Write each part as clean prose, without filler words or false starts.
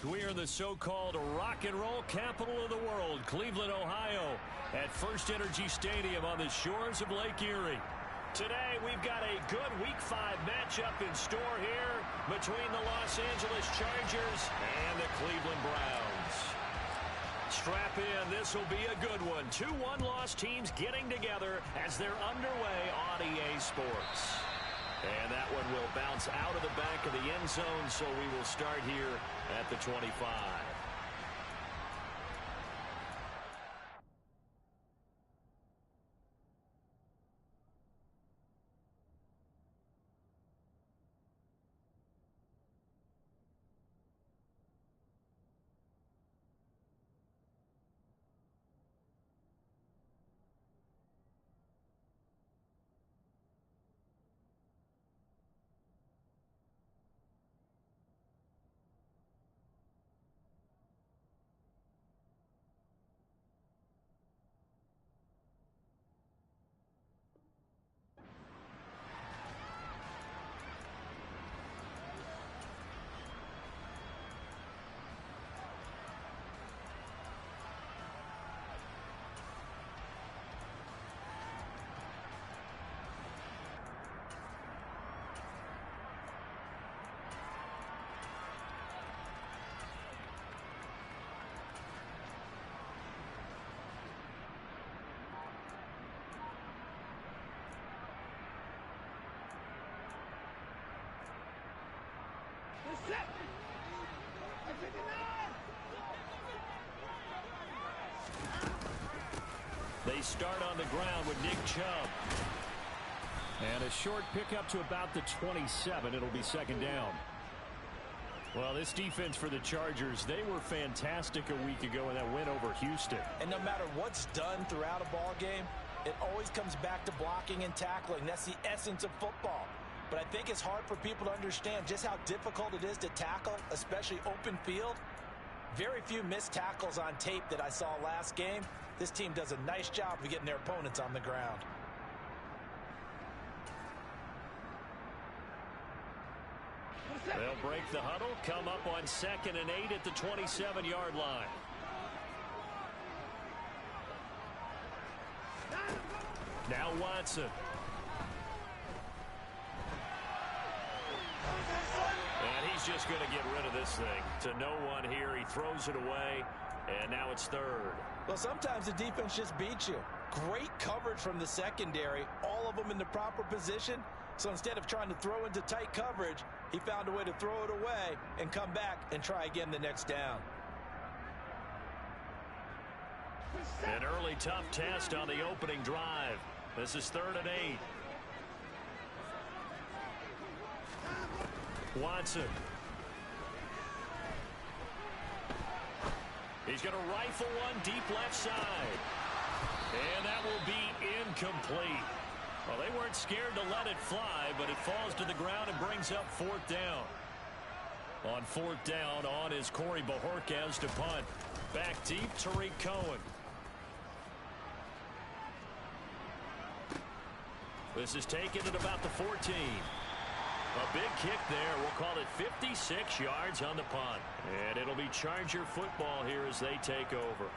We are in the so-called rock and roll capital of the world, Cleveland, Ohio, at First Energy Stadium on the shores of Lake Erie. Today, we've got a good Week 5 matchup in store here between the Los Angeles Chargers and the Cleveland Browns. Strap in, this will be a good one. Two one-loss teams getting together as they're underway on EA Sports. And that one will bounce out of the back of the end zone, so we will start here at the 25. They start on the ground with Nick Chubb. And a short pickup to about the 27. It'll be second down. Well, this defense for the Chargers, they were fantastic a week ago in that win over Houston. And no matter what's done throughout a ball game, it always comes back to blocking and tackling. That's the essence of football. But I think it's hard for people to understand just how difficult it is to tackle, especially open field. Very few missed tackles on tape that I saw last game. This team does a nice job of getting their opponents on the ground. They'll break the huddle, come up on 2nd and 8 at the 27-yard line. Now Watson. And he's just going to get rid of this thing. To no one here, he throws it away, and now it's third. Well, sometimes the defense just beats you. Great coverage from the secondary, all of them in the proper position. So instead of trying to throw into tight coverage, he found a way to throw it away and come back and try again the next down. An early tough test on the opening drive. This is 3rd and 8. Watson. He's going to rifle one deep left side. And that will be incomplete. Well, they weren't scared to let it fly, but it falls to the ground and brings up 4th down. On 4th down, on is Corey Bajorquez to punt. Back deep, Tariq Cohen. This is taken at about the 14. A big kick there. We'll call it 56 yards on the punt. And it'll be Charger football here as they take over.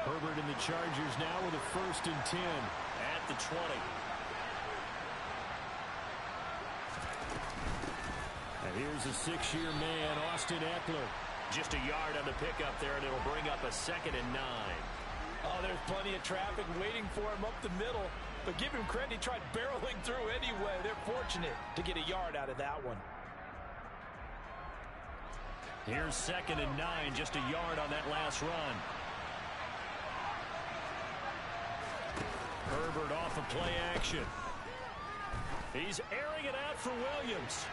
Herbert and the Chargers now with a 1st and 10 at the 20. And here's a 6-year man, Austin Eckler. Just a yard on the pickup there, and it'll bring up a 2nd and 9. Oh, there's plenty of traffic waiting for him up the middle. But give him credit, he tried barreling through anyway. They're fortunate to get a yard out of that one. Here's 2nd and 9, just a yard on that last run. Herbert off of play action. He's airing it out for Williams.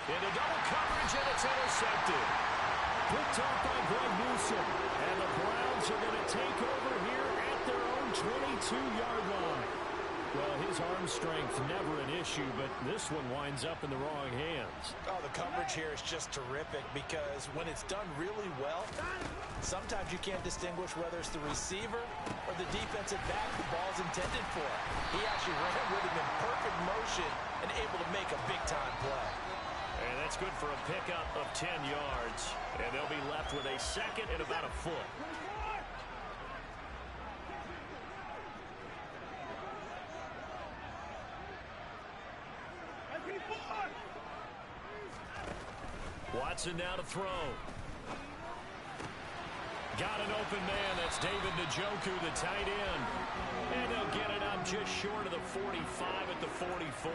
Into double coverage, and it's intercepted. Picked off by Greg Newsome. And the Browns are going to take over here at their own 22-yard line. Well, his arm strength never an issue, but this one winds up in the wrong hands. Oh, the coverage here is just terrific because when it's done really well, sometimes you can't distinguish whether it's the receiver or the defensive back the ball's intended for. He actually ran with him in perfect motion and able to make a big-time play. And that's good for a pickup of 10 yards. And they'll be left with a second and about a foot. Watson now to throw. Got an open man. That's David Njoku, the tight end. And they'll get it up just short of the 45 at the 44.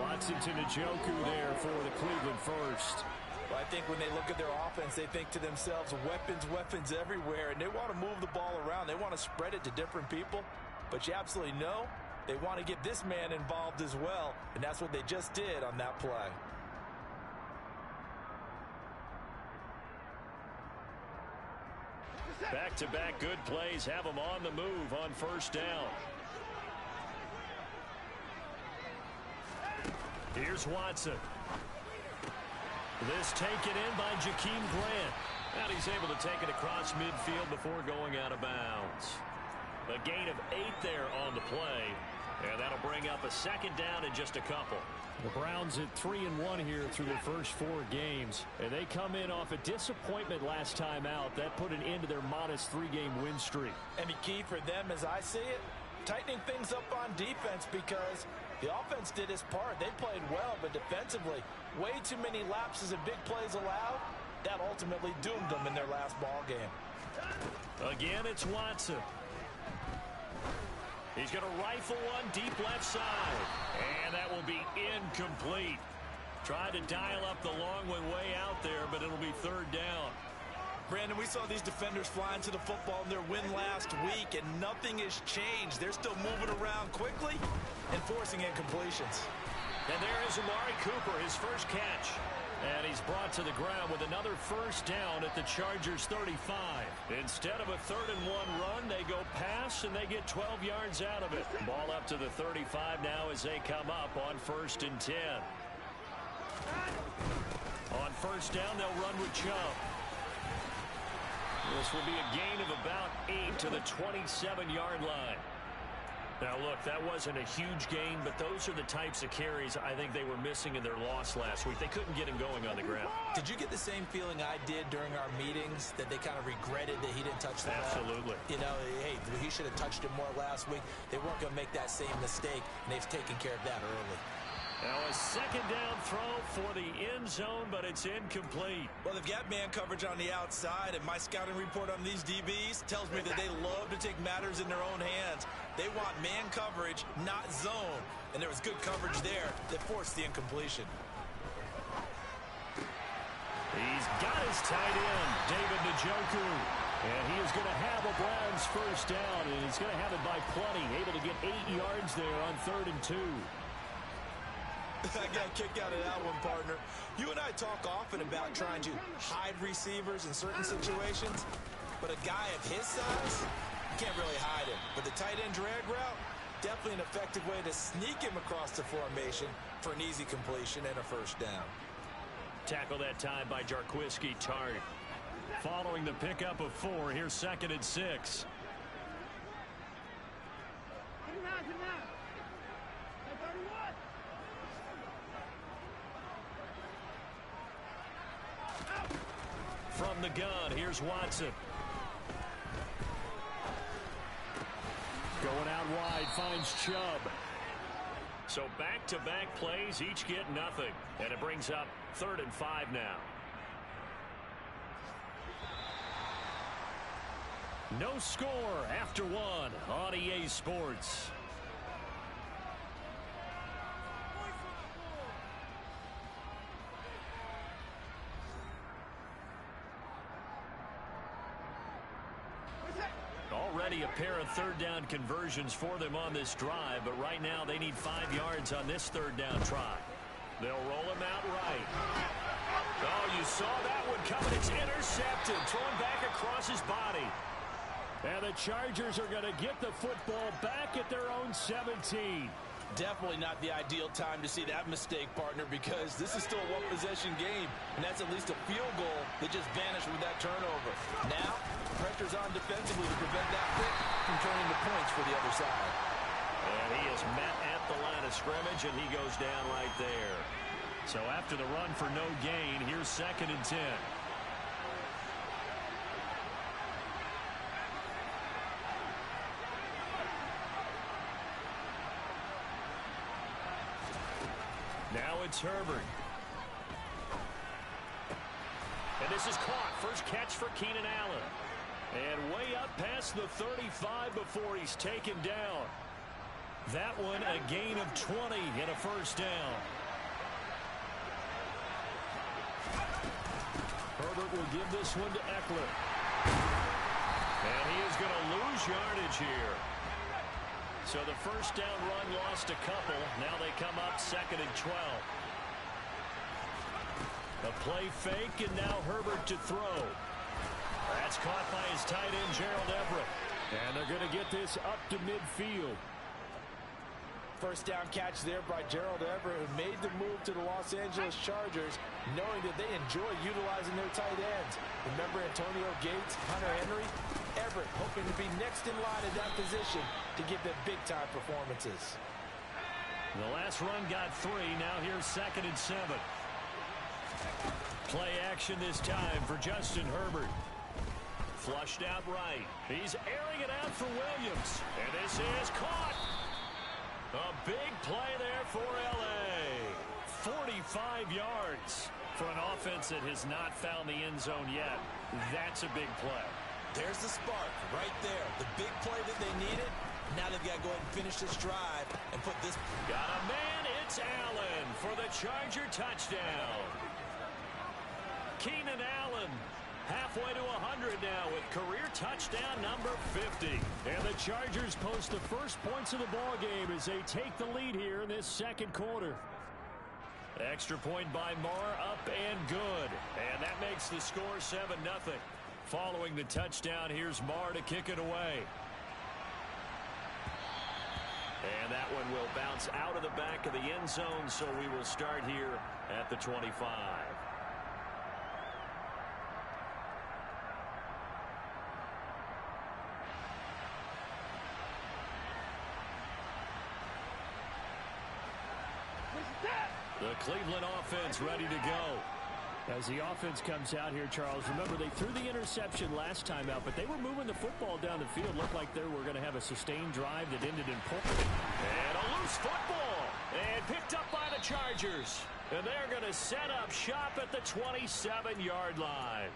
Watson to Njoku there for the Cleveland first. Well, I think when they look at their offense, they think to themselves, weapons everywhere, and they want to move the ball around. They want to spread it to different people, but you absolutely know they want to get this man involved as well, and that's what they just did on that play. Back-to-back good plays have them on the move on first down. Here's Watson. This taken in by Jakeem Grant. And he's able to take it across midfield before going out of bounds. A gain of 8 there on the play. And that'll bring up a second down in just a couple. The Browns at 3-1 here through their first 4 games. And they come in off a disappointment last time out. That put an end to their modest 3-game win streak. And the key for them, as I see it, tightening things up on defense because the offense did its part. They played well, but defensively, way too many lapses and big plays allowed. That ultimately doomed them in their last ball game. Again, it's Watson. He's going to rifle one deep left side. And that will be incomplete. Tried to dial up the long one way out there, but it'll be third down. Brandon, we saw these defenders flying to the football in their win last week, and nothing has changed. They're still moving around quickly and forcing incompletions. And there is Amari Cooper, his first catch. And he's brought to the ground with another first down at the Chargers' 35. Instead of a 3rd-and-1 run, they go pass, and they get 12 yards out of it. Ball up to the 35 now as they come up on 1st and 10. On first down, they'll run with Chubb. This will be a gain of about 8 to the 27-yard line. Now, look, that wasn't a huge gain, but those are the types of carries I think they were missing in their loss last week. They couldn't get him going on the ground. Did you get the same feeling I did during our meetings, that they kind of regretted that he didn't touch the ball? Absolutely. You know, hey, he should have touched it more last week. They weren't going to make that same mistake, and they've taken care of that early. Now a second down throw for the end zone, but it's incomplete. Well, they've got man coverage on the outside, and my scouting report on these DBs tells me that they love to take matters in their own hands. They want man coverage, not zone. And there was good coverage there that forced the incompletion. He's got his tight end, David Njoku. And he is going to have a Browns first down, and he's going to have it by plenty. Able to get 8 yards there on 3rd and 2. I got a kick out of that one, partner. You and I talk often about trying to hide receivers in certain situations, but a guy of his size, you can't really hide him. But the tight end drag route, definitely an effective way to sneak him across the formation for an easy completion and a first down. Tackle that time by Jarquiski Tart. Following the pickup of 4, here's 2nd and 6. From the gun, here's Watson. Going out wide, finds Chubb. So back-to-back plays, each get nothing. And it brings up 3rd and 5 now. No score after 1 on EA Sports. Already a pair of 3rd down conversions for them on this drive, but right now they need 5 yards on this 3rd down try. They'll roll him out right. Oh, you saw that one coming. It's intercepted, thrown back across his body. And the Chargers are going to get the football back at their own 17. Definitely not the ideal time to see that mistake, partner, because this is still a one-possession game, and that's at least a field goal that just vanished with that turnover. Now, pressure's on defensively to prevent that pick from turning to points for the other side. And he is met at the line of scrimmage, and he goes down right there. So after the run for no gain, here's 2nd and 10. Now it's Herbert. And this is caught. First catch for Keenan Allen. And way up past the 35 before he's taken down. That one a gain of 20 and a first down. Herbert will give this one to Eckler. And he is going to lose yardage here. So the first down run lost a couple. Now they come up 2nd and 12. A play fake, and now Herbert to throw. That's caught by his tight end, Gerald Everett. And they're going to get this up to midfield. First down catch there by Gerald Everett, who made the move to the Los Angeles Chargers, knowing that they enjoy utilizing their tight ends. Remember Antonio Gates, Hunter Henry? Everett hoping to be next in line at that position to give them big-time performances. The last run got 3. Now here's 2nd and 7. Play action this time for Justin Herbert. Flushed out right. He's airing it out for Williams. And this is caught. A big play there for L.A. 45 yards for an offense that has not found the end zone yet. That's a big play. There's the spark right there. The big play that they needed. Now they've got to go ahead and finish this drive and put this. Got a man. It's Allen for the Charger touchdown. Keenan Allen halfway to 100 now with career touchdown number 50. And the Chargers post the first points of the ball game as they take the lead here in this 2nd quarter. Extra point by Marr, up and good. And that makes the score 7-0. Following the touchdown, here's Marr to kick it away. And that one will bounce out of the back of the end zone, so we will start here at the 25. The Cleveland offense ready to go. As the offense comes out here, Charles, remember they threw the interception last time out, but they were moving the football down the field. Looked like they were going to have a sustained drive that ended in points. And a loose football. And picked up by the Chargers. And they're going to set up shop at the 27-yard line.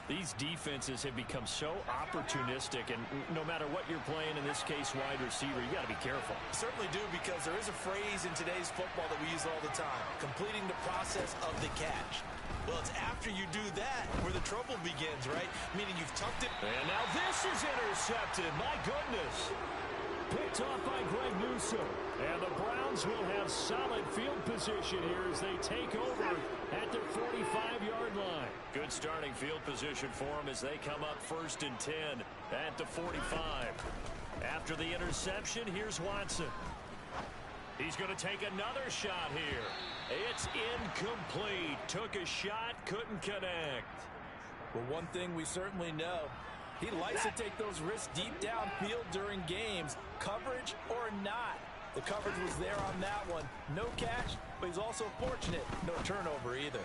These defenses have become so opportunistic, and no matter what you're playing, in this case wide receiver, you got to be careful. Certainly do, because there is a phrase in today's football that we use all the time: completing the process of the catch. Well, it's after you do that where the trouble begins, right? Meaning you've tucked it. And now this is intercepted. My goodness. Picked off by Greg Newsome. And the Browns will have solid field position here as they take over at their 45-yard line. Good starting field position for them as they come up 1st and 10 at the 45. After the interception, here's Watson. He's going to take another shot here. It's incomplete. Took a shot, couldn't connect. Well, one thing we certainly know, he likes to take those risks deep downfield during games, coverage or not. The coverage was there on that one. No catch, but he's also fortunate. No turnover either.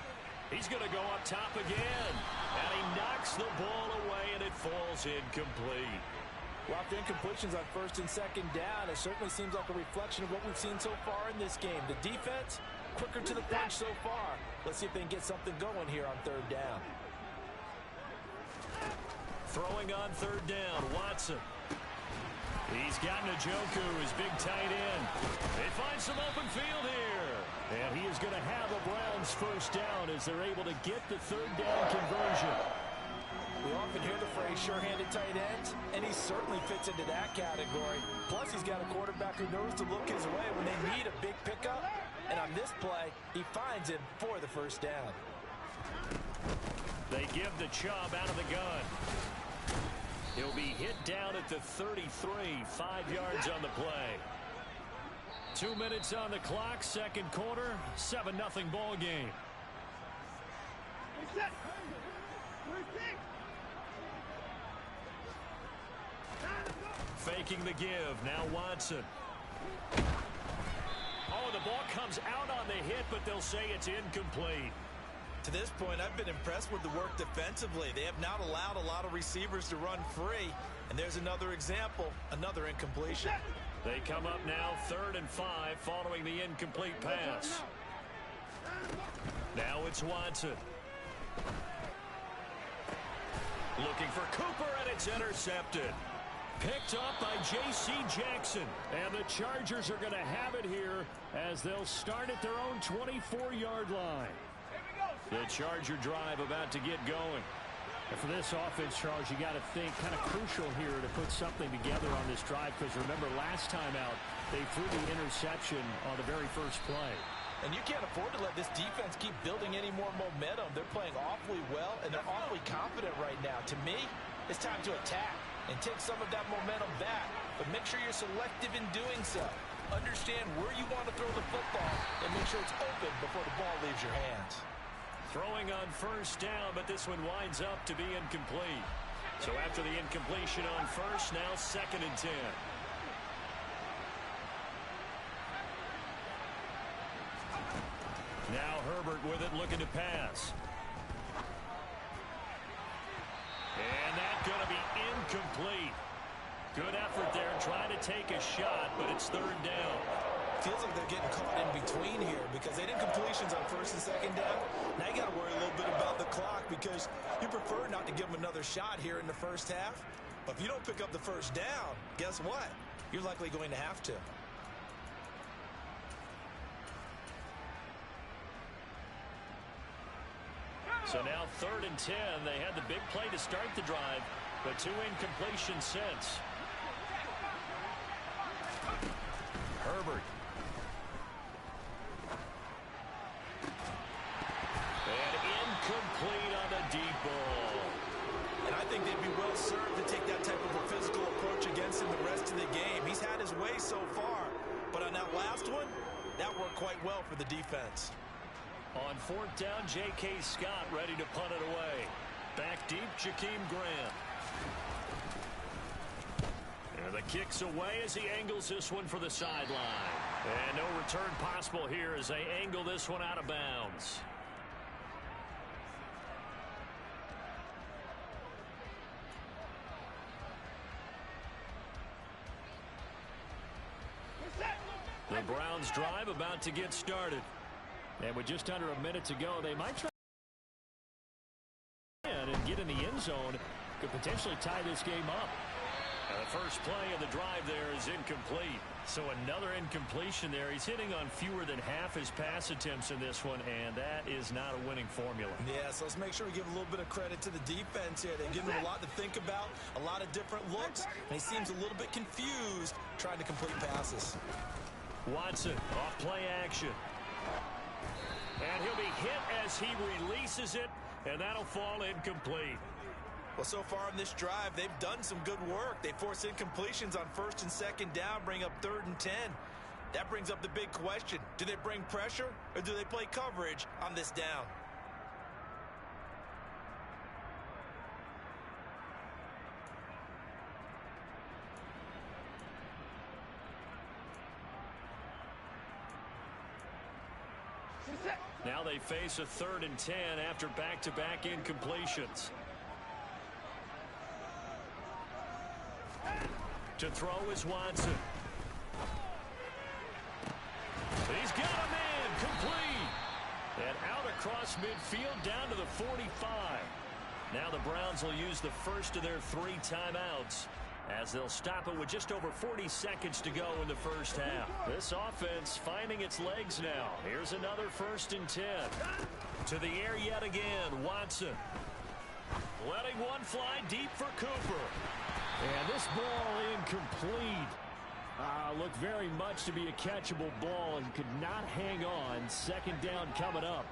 He's going to go up top again. And he knocks the ball away, and it falls incomplete. Well, after incompletions on 1st and 2nd down, it certainly seems like a reflection of what we've seen so far in this game. The defense, quicker to the punch so far. Let's see if they can get something going here on 3rd down. Throwing on 3rd down, Watson. He's got Njoku, his big tight end. They find some open field here. And he is going to have a Browns first down as they're able to get the 3rd down conversion. We often hear the phrase sure-handed tight ends, and he certainly fits into that category. Plus, he's got a quarterback who knows to look his way when they need a big pickup. And on this play, he finds him for the first down. They give the Chubb out of the gun. He'll be hit down at the 33, 5 yards on the play. 2 minutes on the clock, second quarter, 7-0 ball game. Faking the give, now Watson. Oh, the ball comes out on the hit, but they'll say it's incomplete. To this point, I've been impressed with the work defensively. They have not allowed a lot of receivers to run free. And there's another example, another incompletion. They come up now 3rd and 5 following the incomplete pass. Now it's Watson. Looking for Cooper, and it's intercepted. Picked up by J.C. Jackson. And the Chargers are going to have it here as they'll start at their own 24-yard line. The Charger drive about to get going. And for this offense, Charles, you got to think kind of crucial here to put something together on this drive, because remember last time out they threw the interception on the very first play. And you can't afford to let this defense keep building any more momentum. They're playing awfully well, and they're awfully confident right now. To me, it's time to attack and take some of that momentum back. But make sure you're selective in doing so. Understand where you want to throw the football and make sure it's open before the ball leaves your hands. Throwing on first down, but this one winds up to be incomplete. So after the incompletion on first, now 2nd and 10. Now Herbert with it, looking to pass. And that's going to be incomplete. Good effort there, trying to take a shot, but it's 3rd down. Feels like they're getting caught in between here because they did completions on 1st and 2nd down. Now you got to worry a little bit about the clock because you prefer not to give them another shot here in the first half. But if you don't pick up the first down, guess what? You're likely going to have to. So now 3rd and 10. They had the big play to start the drive, but 2 incompletions since. Herbert. And incomplete on the deep ball. And I think they'd be well served to take that type of a physical approach against him the rest of the game. He's had his way so far, but on that last one, that worked quite well for the defense. On 4th down, J.K. Scott ready to punt it away. Back deep, Jakeem Grant. And the kick's away as he angles this one for the sideline. And no return possible here as they angle this one out of bounds. The Browns drive about to get started. And with just under a minute to go, they might try and get in the end zone. Could potentially tie this game up. And the first play of the drive there is incomplete. So another incompletion there. He's hitting on fewer than half his pass attempts in this one, and that is not a winning formula. Yeah, so let's make sure we give a little bit of credit to the defense here. They've given him a lot to think about, a lot of different looks, and he seems a little bit confused trying to complete passes. Watson off play action. And he'll be hit as he releases it, and that'll fall incomplete. Well, so far in this drive, they've done some good work. They force incompletions on 1st and 2nd down, bring up 3rd and 10. That brings up the big question. Do they bring pressure, or do they play coverage on this down? Now they face a 3rd and 10 after back-to-back incompletions. To throw is Watson. He's got a man, complete. And out across midfield down to the 45. Now the Browns will use the first of their 3 timeouts, as they'll stop it with just over 40 seconds to go in the first half. This offense finding its legs now. Here's another 1st and 10. To the air yet again, Watson. Letting one fly deep for Cooper. And this ball incomplete. Looked very much to be a catchable ball and could not hang on. 2nd down coming up.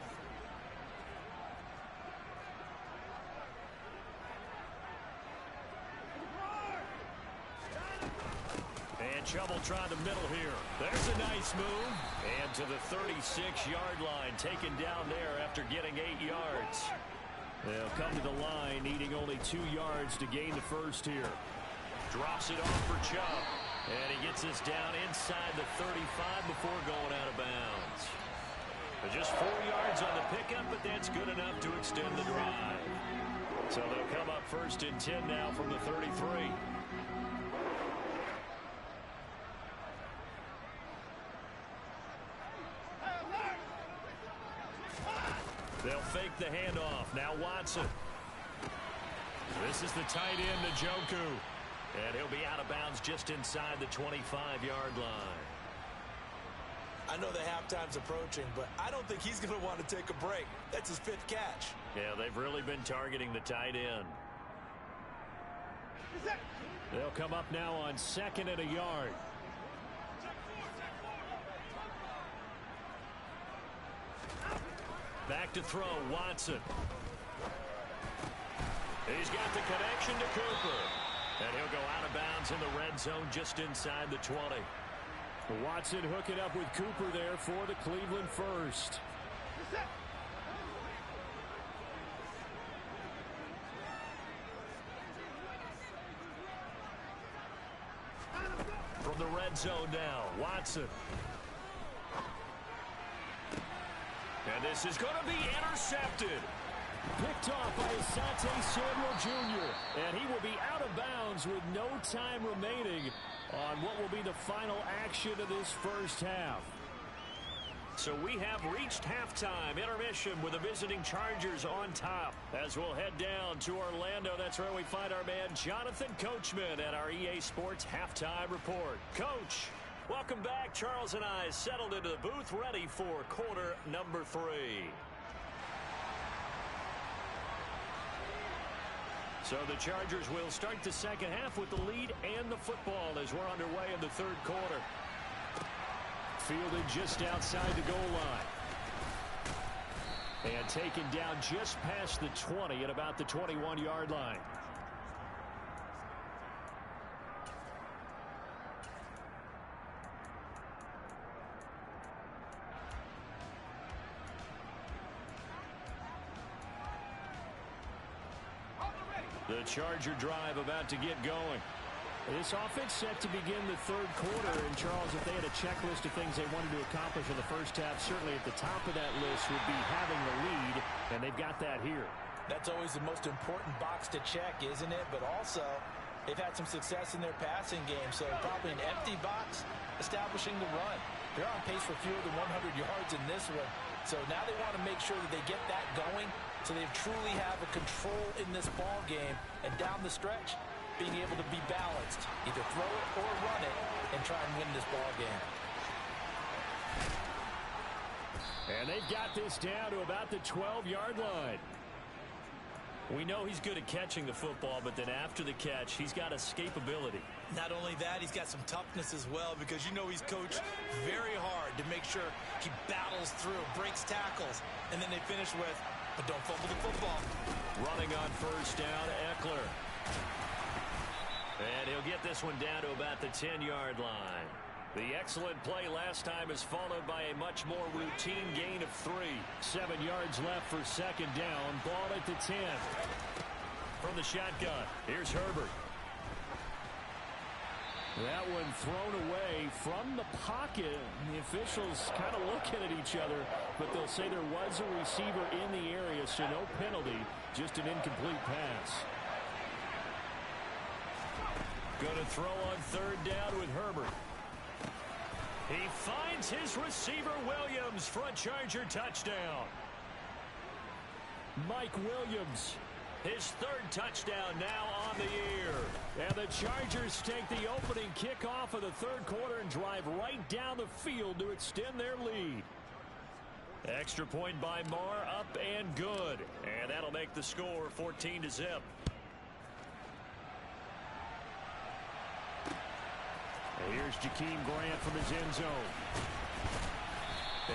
trouble trying the middle here. There's a nice move. And to the 36-yard line, taken down there after getting 8 yards. They'll come to the line, needing only 2 yards to gain the first here. Drops it off for Chubb. And he gets this down inside the 35 before going out of bounds. Just 4 yards on the pickup, but that's good enough to extend the drive. So they'll come up 1st and 10 now from the 33. They'll fake the handoff. Now Watson. This is the tight end, Njoku. And he'll be out of bounds just inside the 25-yard line. I know the halftime's approaching, but I don't think he's going to want to take a break. That's his 5th catch. Yeah, they've really been targeting the tight end. They'll come up now on 2nd and a yard. Back to throw, Watson. He's got the connection to Cooper. And he'll go out of bounds in the red zone just inside the 20. Watson hooking up with Cooper there for the Cleveland first. From the red zone now, Watson. And this is going to be intercepted. Picked off by Asante Samuel Jr. And he will be out of bounds with no time remaining on what will be the final action of this first half. So we have reached halftime intermission with the visiting Chargers on top. As we'll head down to Orlando, that's where we find our man Jonathan Coachman at our EA Sports Halftime Report. Coach, welcome back. Charles and I settled into the booth ready for quarter number 3. So the Chargers will start the second half with the lead and the football as we're underway in the third quarter. Fielded just outside the goal line. And taken down just past the 20 at about the 21-yard line. The Charger drive about to get going. This offense set to begin the third quarter. And, Charles, if they had a checklist of things they wanted to accomplish in the first half, certainly at the top of that list would be having the lead, and they've got that here. That's always the most important box to check, isn't it? But also, they've had some success in their passing game, so probably an empty box establishing the run. They're on pace for fewer than 100 yards in this one, so now they want to make sure that they get that going so they truly have a control in this ball game, and down the stretch, being able to be balanced, either throw it or run it, and try and win this ball game. And they've got this down to about the 12-yard line. We know he's good at catching the football, but then after the catch, he's got escapability. Not only that, he's got some toughness as well, because you know he's coached very hard to make sure he battles through, breaks tackles, and then they finish with, but don't fumble the football. Running on first down, Eckler. And he'll get this one down to about the 10-yard line. The excellent play last time is followed by a much more routine gain of 3. 7 yards left for second down. Ball at the 10. From the shotgun, here's Herbert. That one thrown away from the pocket. The officials kind of looking at each other, but they'll say there was a receiver in the area, so no penalty, just an incomplete pass. Going to throw on third down with Herbert. He finds his receiver, Williams, for a Charger touchdown. Mike Williams. His third touchdown now on the year. And the Chargers take the opening kickoff of the third quarter and drive right down the field to extend their lead. Extra point by Marr, up and good. And that'll make the score 14-0. Here's Jakeem Grant from his end zone.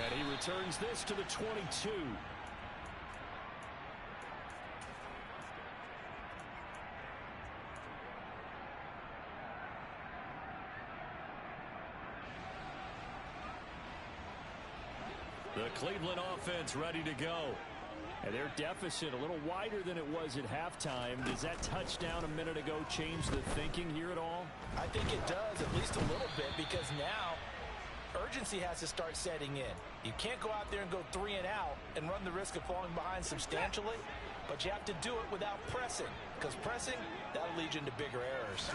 And he returns this to the 22. The Cleveland offense ready to go. And their deficit a little wider than it was at halftime. Does that touchdown a minute ago change the thinking here at all? I think it does, at least a little bit, because now urgency has to start setting in. You can't go out there and go 3 and out and run the risk of falling behind substantially, but you have to do it without pressing, because pressing, that'll lead you into bigger errors.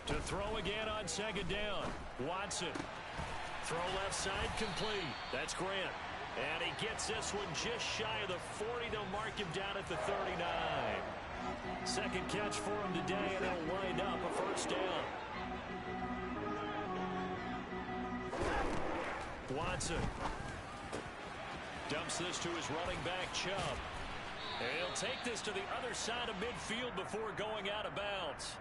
To throw again on second down. Watson. Throw left side complete. That's Grant. And he gets this one just shy of the 40. They'll mark him down at the 39. Second catch for him today, and it'll wind up a first down. Watson dumps this to his running back, Chubb. And he'll take this to the other side of midfield before going out of bounds.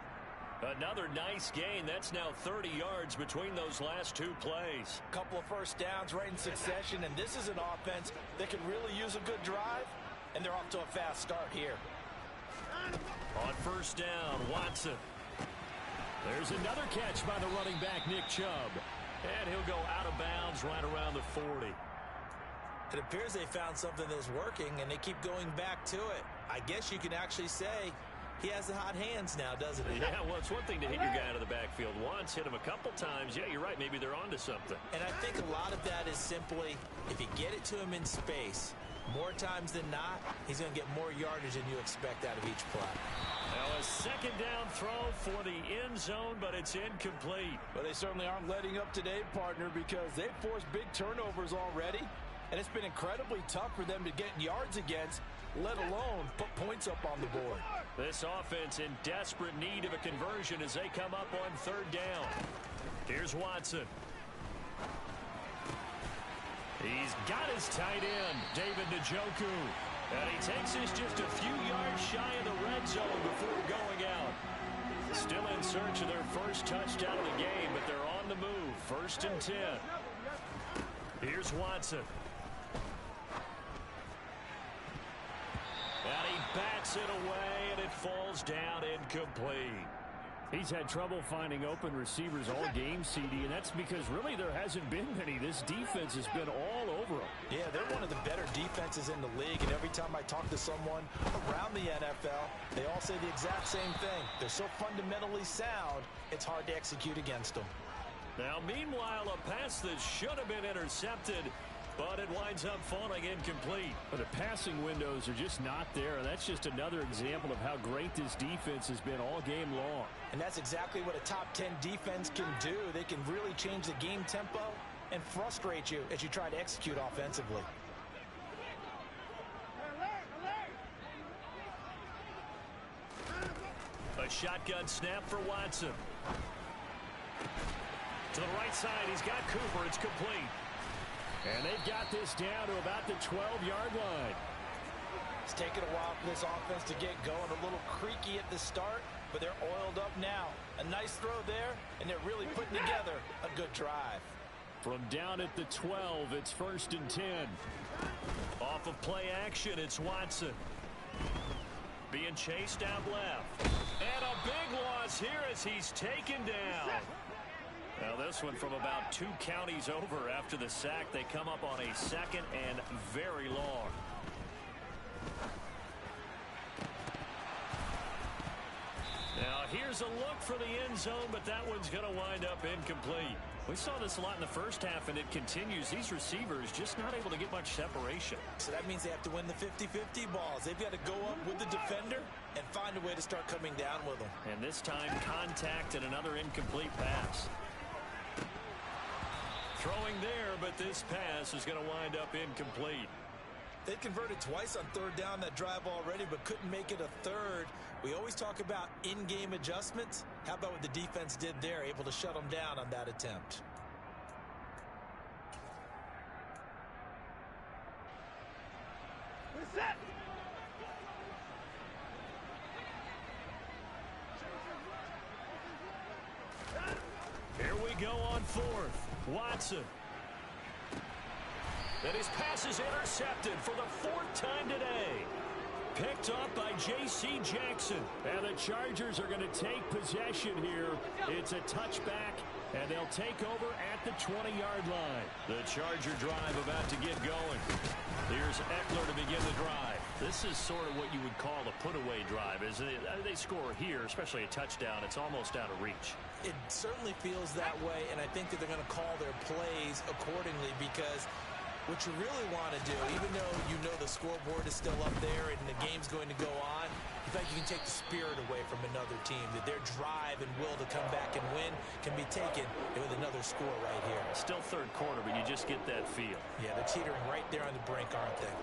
Another nice gain. That's now 30 yards between those last 2 plays. Couple of first downs right in succession, and this is an offense that can really use a good drive, and they're off to a fast start here. On first down, Watson. There's another catch by the running back, Nick Chubb. And he'll go out of bounds right around the 40. It appears they found something that's working, and they keep going back to it. I guess you can actually say he has the hot hands now, doesn't he? Yeah, well, it's one thing to hit your guy out of the backfield once, hit him a couple times. Yeah, you're right. Maybe they're onto something. And I think a lot of that is simply if you get it to him in space, more times than not, he's going to get more yardage than you expect out of each play. Now a second down throw for the end zone, but it's incomplete. But they certainly aren't letting up today, partner, because they've forced big turnovers already, and it's been incredibly tough for them to get yards against, let alone put points up on the board. This offense in desperate need of a conversion as they come up on third down. Here's Watson. He's got his tight end, David Njoku. And he takes this just a few yards shy of the red zone before going out. Still in search of their first touchdown of the game, but they're on the move. 1st and 10. Here's Watson. And he bats it away, and it falls down incomplete. He's had trouble finding open receivers all game, CD, and that's because really there hasn't been many. This defense has been all over them. Yeah, they're one of the better defenses in the league, and every time I talk to someone around the NFL, they all say the exact same thing. They're so fundamentally sound, it's hard to execute against them. Now, meanwhile, a pass that should have been intercepted, but it winds up falling incomplete. But the passing windows are just not there, and that's just another example of how great this defense has been all game long. And that's exactly what a top 10 defense can do. They can really change the game tempo and frustrate you as you try to execute offensively. A shotgun snap for Watson. To the right side, he's got Cooper. It's complete. And they've got this down to about the 12-yard line. It's taken a while for this offense to get going. A little creaky at the start, but they're oiled up now. A nice throw there, and they're really putting together a good drive. From down at the 12, it's 1st and 10. Off of play action, it's Watson. Being chased out left. And a big loss here as he's taken down. Now this one from about 2 counties over after the sack. They come up on a 2nd and very long. Now here's a look for the end zone, but that one's going to wind up incomplete. We saw this a lot in the first half, and it continues. These receivers just not able to get much separation. So that means they have to win the 50-50 balls. They've got to go up with the defender and find a way to start coming down with them. And this time, contact and another incomplete pass. Throwing there, but this pass is going to wind up incomplete. They converted twice on third down that drive already, but couldn't make it a third. We always talk about in-game adjustments. How about what the defense did there, able to shut them down on that attempt? Set. Here we go on 4th. Watson. And his pass is intercepted for the 4th time today. Picked up by J.C. Jackson. And the Chargers are going to take possession here. It's a touchback And they'll take over at the 20-yard line. The Charger drive about to get going. Here's Eckler to begin the drive. This is sort of what you would call a put-away drive. As they score here, especially a touchdown, it's almost out of reach. It certainly feels that way, and I think that they're going to call their plays accordingly, because what you really want to do, even though you know the scoreboard is still up there and the game's going to go on, you think you can take the spirit away from another team, that their drive and will to come back and win can be taken with another score right here. Still third quarter, but you just get that feel. Yeah, they're teetering right there on the brink, aren't they?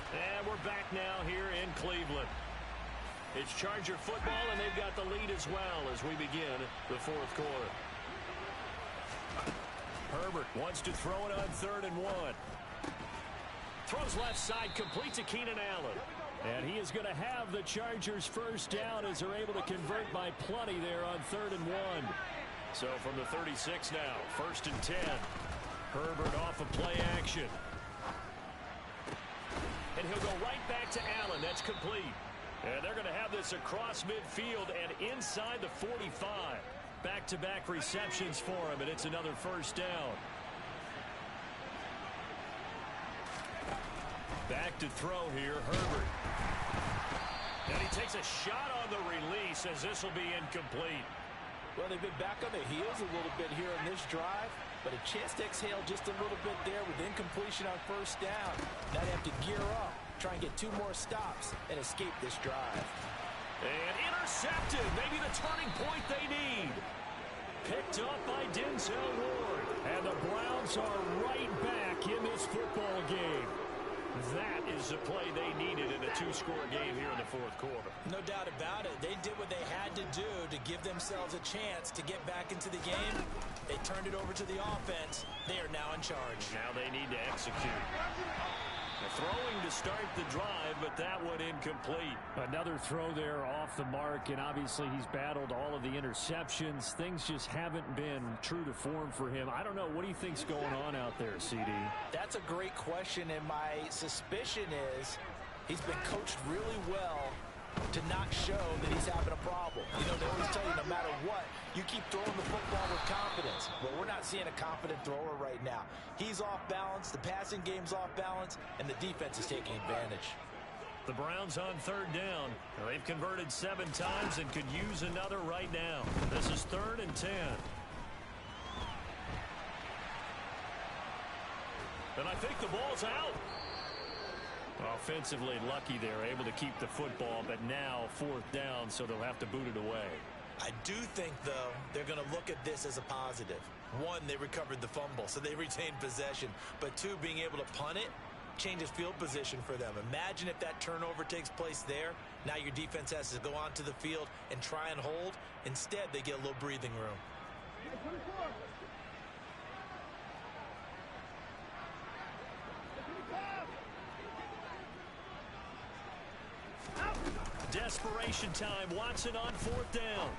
And we're back now here in Cleveland. It's Charger football, and they've got the lead as well as we begin the fourth quarter. Herbert wants to throw it on 3rd and 1. Throws left side, complete to Keenan Allen. And he is going to have the Chargers first down as they're able to convert by plenty there on 3rd and 1. So from the 36 now, 1st and 10. Herbert off of play action. And he'll go right back to Allen. That's complete. And they're going to have this across midfield and inside the 45. Back-to-back receptions for him, and it's another first down. Back to throw here, Herbert. And he takes a shot on the release as this will be incomplete. Well, they've been back on their heels a little bit here in this drive, but a chance to exhale just a little bit there with incompletion on first down. Now they have to gear up, try and get 2 more stops, and escape this drive. And intercepted. Maybe the turning point they need. Picked up by Denzel Ward. And the Browns are right back in this football game. That is the play they needed in a 2-score game here in the fourth quarter. No doubt about it. They did what they had to do to give themselves a chance to get back into the game. They turned it over to the offense. They are now in charge. Now they need to execute. Throwing to start the drive, but that one incomplete. Another throw there off the mark, and obviously he's battled all of the interceptions. Things just haven't been true to form for him. I don't know. What do you think's going on out there, CD? That's a great question, and my suspicion is he's been coached really well to not show that he's having a problem. You know, they always tell you no matter what, you keep throwing the football with confidence. Well, we're not seeing a confident thrower right now. He's off balance, the passing game's off balance, and the defense is taking advantage. The Browns on 3rd down. They've converted 7 times and could use another right now. This is 3rd and 10. And I think the ball's out. Offensively lucky there, able to keep the football, but now 4th down, so they'll have to boot it away. I do think, though, they're going to look at this as a positive. 1, they recovered the fumble, so they retained possession. But 2, being able to punt it changes field position for them. Imagine if that turnover takes place there. Now your defense has to go onto the field and try and hold. Instead, they get a little breathing room. Desperation time. Watson on 4th down.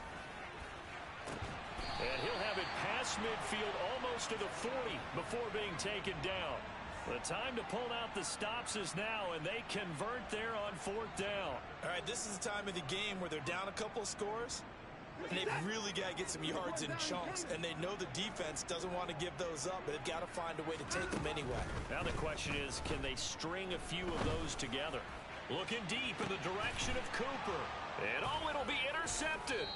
And he'll have it past midfield almost to the 40 before being taken down. The time to pull out the stops is now, and they convert there on 4th down. All right, this is the time of the game where they're down a couple of scores, and they've really got to get some yards in chunks, and they know the defense doesn't want to give those up, but they've got to find a way to take them anyway. Now the question is, can they string a few of those together? Looking deep in the direction of Cooper. And oh, it'll be intercepted.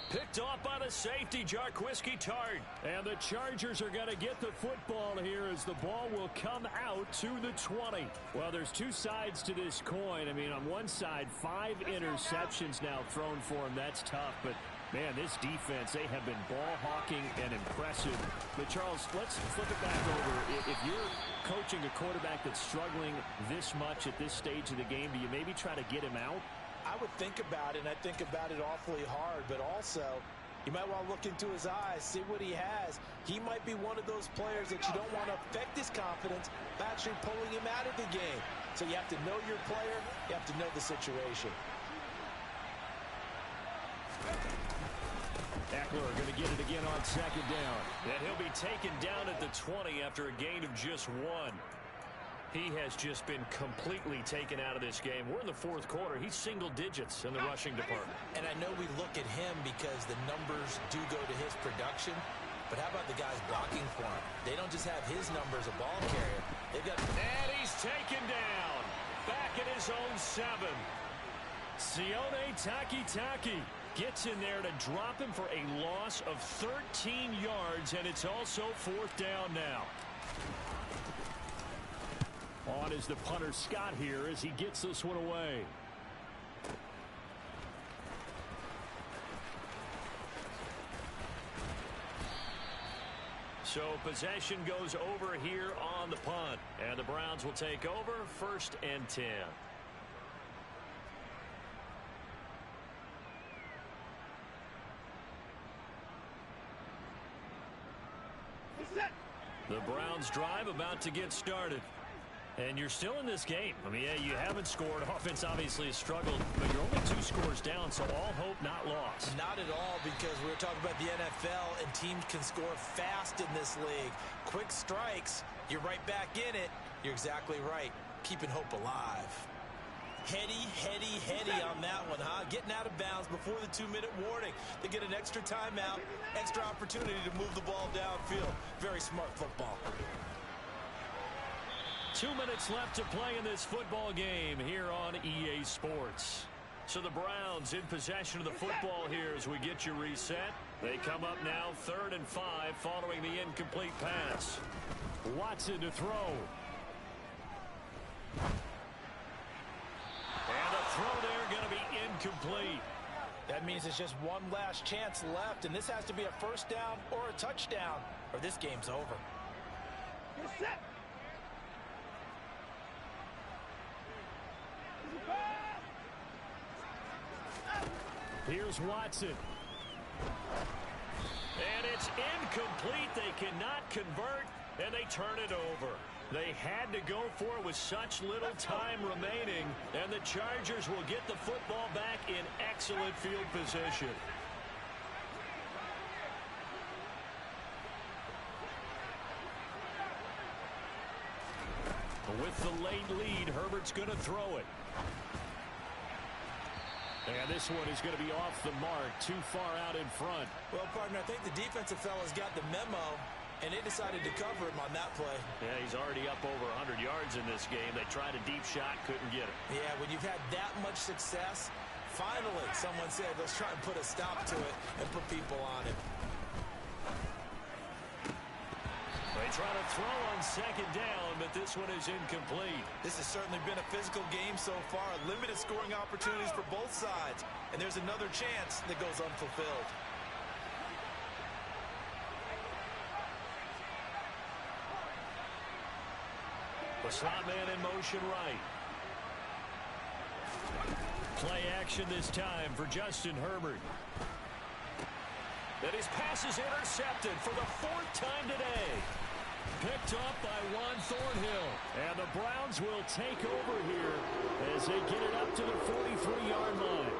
Picked off by the safety, Jarquiski Tart. And the Chargers are going to get the football here as the ball will come out to the 20. Well, there's 2 sides to this coin. I mean, on one side, 5 interceptions now thrown for him. That's tough, but man, this defense, they have been ball hawking and impressive. But Charles, let's flip it back over. If you're coaching a quarterback that's struggling this much at this stage of the game, do you maybe try to get him out? I would think about it, and I think about it awfully hard, but also you might want to look into his eyes, see what he has. He might be one of those players that you don't want to affect his confidence by actually pulling him out of the game. So you have to know your player, you have to know the situation. Eckler going to get it again on 2nd down. And he'll be taken down at the 20 after a gain of just 1. He has just been completely taken out of this game. We're in the fourth quarter. He's single digits in the rushing department. And I know we look at him because the numbers do go to his production. But how about the guys blocking for him? They don't just have his numbers, a ball carrier. They've got... And he's taken down. Back at his own 7. Sione Takitaki gets in there to drop him for a loss of 13 yards, and it's also fourth down now. On is the punter Scott here as he gets this one away. So possession goes over here on the punt, and the Browns will take over 1st and 10. The Browns drive about to get started. And you're still in this game. I mean, yeah, you haven't scored. Offense obviously has struggled, but you're only 2 scores down, so all hope not lost. Not at all, because we were talking about the NFL, and teams can score fast in this league. Quick strikes, you're right back in it. You're exactly right. Keeping hope alive. Heady on that one, huh? Getting out of bounds before the 2-minute warning. They get an extra timeout, extra opportunity to move the ball downfield. Very smart football. 2 minutes left to play in this football game here on EA Sports. So the Browns in possession of the football here as we get you reset. They come up now 3rd and 5 following the incomplete pass. Watson to throw. And a throw there going to be incomplete. That means it's just one last chance left, and this has to be a first down or a touchdown, or this game's over. You're set. Here's Watson. And it's incomplete. They cannot convert, and they turn it over. They had to go for it with such little time remaining, and the Chargers will get the football back in excellent field position. With the late lead, Herbert's going to throw it. And this one is going to be off the mark, too far out in front. Well, partner, I think the defensive fellas got the memo, and they decided to cover him on that play. Yeah, he's already up over 100 yards in this game. They tried a deep shot, couldn't get it. Yeah, when you've had that much success, finally someone said, let's try and put a stop to it and put people on him. They try to throw on 2nd down, but this one is incomplete. This has certainly been a physical game so far. Limited scoring opportunities for both sides. And there's another chance that goes unfulfilled. The slot man in motion right. Play action this time for Justin Herbert. And his pass is intercepted for the 4th time today. Picked up by Juan Thornhill. And the Browns will take over here as they get it up to the 43-yard line.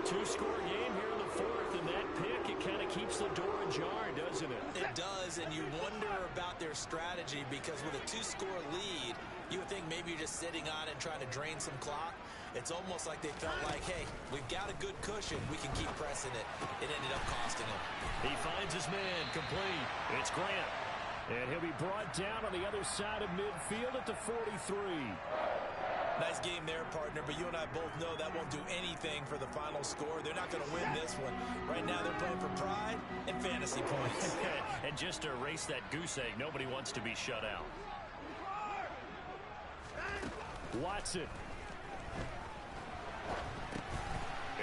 2-score game here in the 4th, and that pick, it kind of keeps the door ajar, doesn't it? It does, and you wonder about their strategy because with a 2-score lead, you would think maybe you're just sitting on it and trying to drain some clock. It's almost like they felt like, hey, we've got a good cushion. We can keep pressing it. It ended up costing him. He finds his man complete. It's Grant. And he'll be brought down on the other side of midfield at the 43. Nice game there, partner, but you and I both know that won't do anything for the final score. They're not going to win this one. Right now they're playing for pride and fantasy points. And just to erase that goose egg, nobody wants to be shut out. Watson.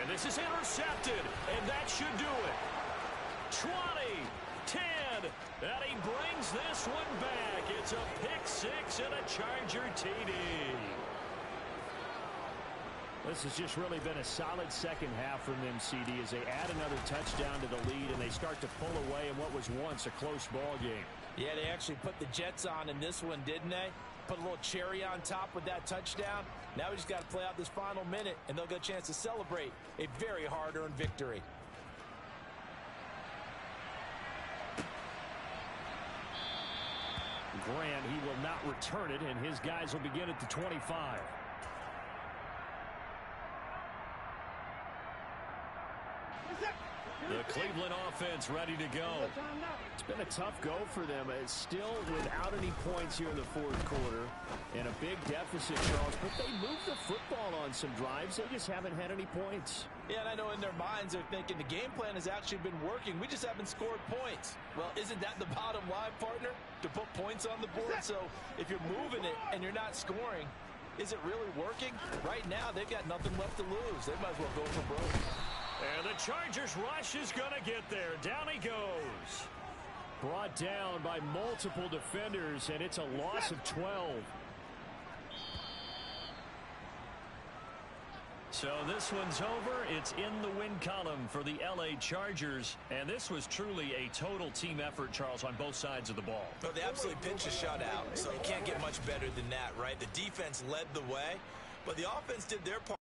And this is intercepted, and that should do it. 20, 10, and he brings this one back. It's a pick-6 and a Charger TD. This has just really been a solid second half from them, CD, as they add another touchdown to the lead and they start to pull away in what was once a close ball game. Yeah, they actually put the Jets on in this one, didn't they? Put a little cherry on top with that touchdown. Now we just got to play out this final minute, and they'll get a chance to celebrate a very hard-earned victory. Grant. He will not return it, and his guys will begin at the 25. The Cleveland offense ready to go. It's been a tough go for them. It's still without any points here in the fourth quarter and a big deficit, Charles. But they moved the football on some drives. They just haven't had any points. Yeah, and I know in their minds they're thinking the game plan has actually been working. We just haven't scored points. Well, isn't that the bottom line, partner? To put points on the board? So if you're moving it and you're not scoring, is it really working? Right now, they've got nothing left to lose. They might as well go for broke. And the Chargers rush is going to get there. Down he goes. Brought down by multiple defenders, and it's a loss of 12. So this one's over. It's in the win column for the L.A. Chargers. And this was truly a total team effort, Charles, on both sides of the ball. So they absolutely pitched a shutout, so you can't get much better than that, right? The defense led the way, but the offense did their part.